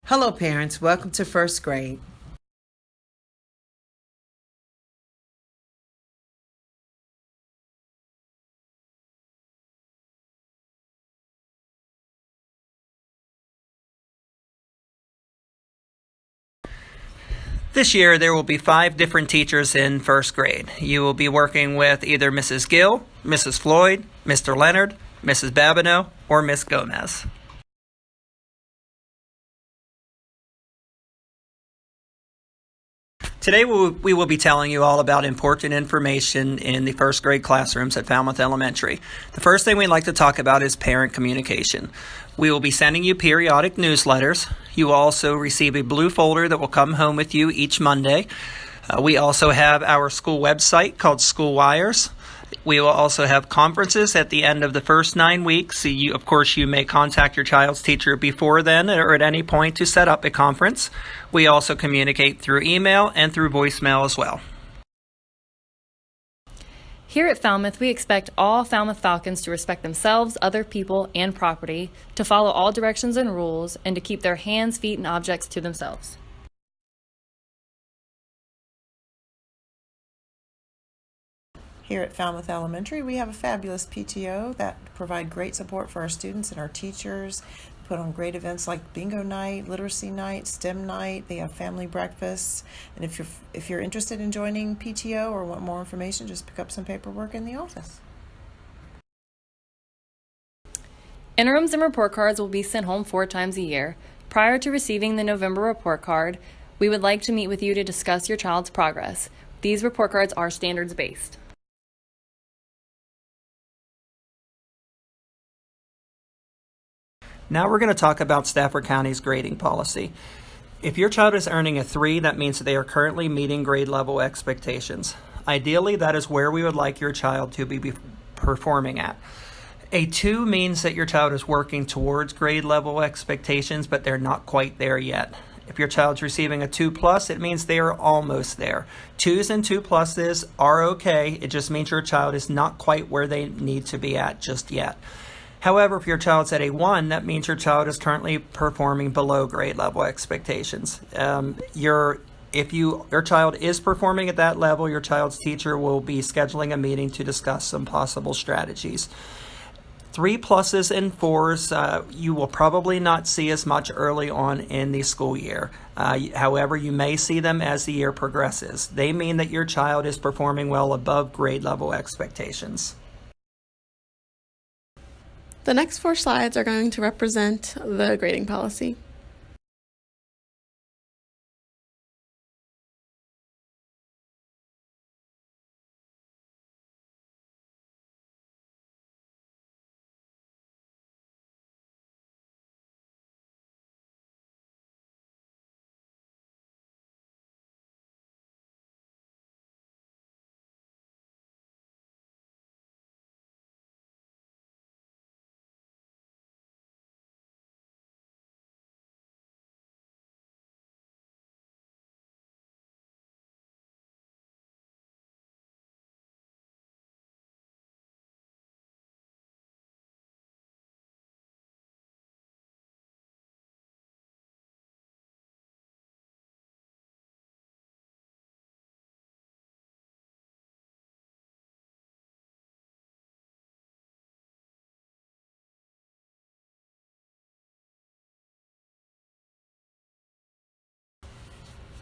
Hello parents, welcome to first grade. This year, there will be 5 different teachers in first grade. You will be working with either Mrs. Gill, Mrs. Floyd, Mr. Leonard, Mrs. Babineau, or Miss Gomez. Today, we will be telling you all about important information in the first grade classrooms at Falmouth Elementary. The first thing we'd like to talk about is parent communication. We will be sending you periodic newsletters. You will also receive a blue folder that will come home with you each Monday. We also have our school website called School Wires. We will also have conferences at the end of the first 9 weeks. Of course, you may contact your child's teacher before then or at any point to set up a conference. We also communicate through email and through voicemail as well. Here at Falmouth, we expect all Falmouth Falcons to respect themselves, other people, and property, to follow all directions and rules, and to keep their hands, feet, and objects to themselves. Here at Falmouth Elementary, we have a fabulous PTO that provide great support for our students and our teachers. Put on great events like bingo night, literacy night, STEM night. They have family breakfasts. And if you're interested in joining PTO or want more information, just pick up some paperwork in the office. Interims and report cards will be sent home 4 times a year. Prior to receiving the November report card, we would like to meet with you to discuss your child's progress. These report cards are standards-based. Now we're going to talk about Stafford County's grading policy. If your child is earning a 3, that means that they are currently meeting grade level expectations. Ideally, that is where we would like your child to be performing at. A 2 means that your child is working towards grade level expectations, but they're not quite there yet. If your child's receiving a 2+, it means they are almost there. 2s and 2+s are okay. It just means your child is not quite where they need to be at just yet. However, if your child's at a 1, that means your child is currently performing below grade level expectations. If your child is performing at that level, your child's teacher will be scheduling a meeting to discuss some possible strategies. 3+ and 4s, you will probably not see as much early on in the school year. However, you may see them as the year progresses. They mean that your child is performing well above grade level expectations. The next 4 slides are going to represent the grading policy.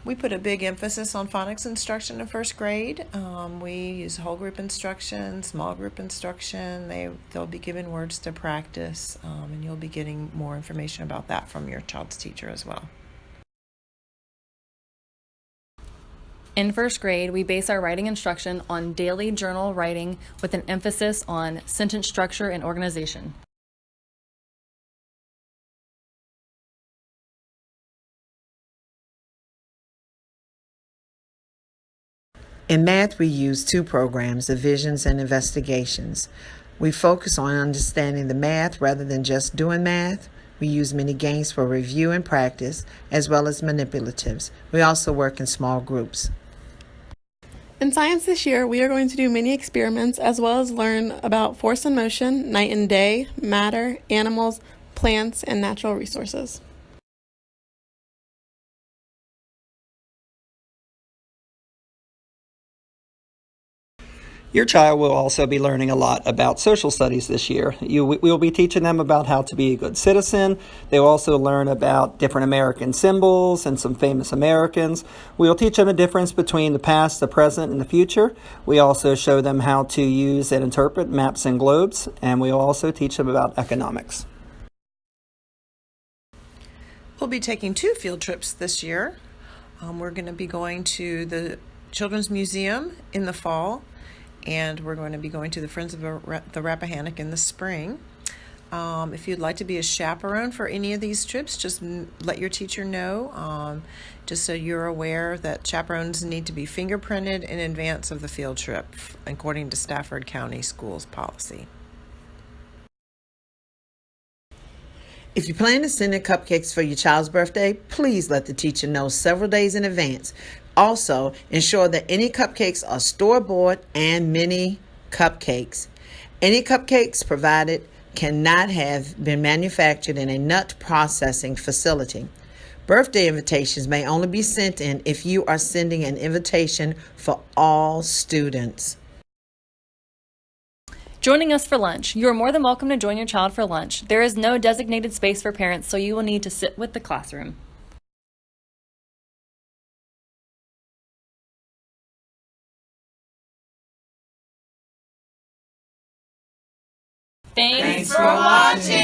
We put a big emphasis on phonics instruction in first grade. We use whole group instruction, small group instruction. They'll be given words to practice, and you'll be getting more information about that from your child's teacher as well. In first grade, we base our writing instruction on daily journal writing with an emphasis on sentence structure and organization. In math, we use 2 programs, Divisions and Investigations. We focus on understanding the math rather than just doing math. We use many games for review and practice, as well as manipulatives. We also work in small groups. In science this year, we are going to do many experiments as well as learn about force and motion, night and day, matter, animals, plants, and natural resources. Your child will also be learning a lot about social studies this year. We'll be teaching them about how to be a good citizen. They'll also learn about different American symbols and some famous Americans. We'll teach them the difference between the past, the present, and the future. We also show them how to use and interpret maps and globes, and we'll also teach them about economics. We'll be taking 2 field trips this year. We're going to be going to the Children's Museum in the fall, and we're going to be going to the Friends of the Rappahannock in the spring. If you'd like to be a chaperone for any of these trips, just let your teacher know, just so you're aware that chaperones need to be fingerprinted in advance of the field trip, according to Stafford County Schools policy. If you plan to send in cupcakes for your child's birthday, please let the teacher know several days in advance. Also, ensure that any cupcakes are store-bought and mini cupcakes. Any cupcakes provided cannot have been manufactured in a nut processing facility. Birthday invitations may only be sent in if you are sending an invitation for all students. Joining us for lunch. You are more than welcome to join your child for lunch. There is no designated space for parents, so you will need to sit with the classroom. Thanks for watching.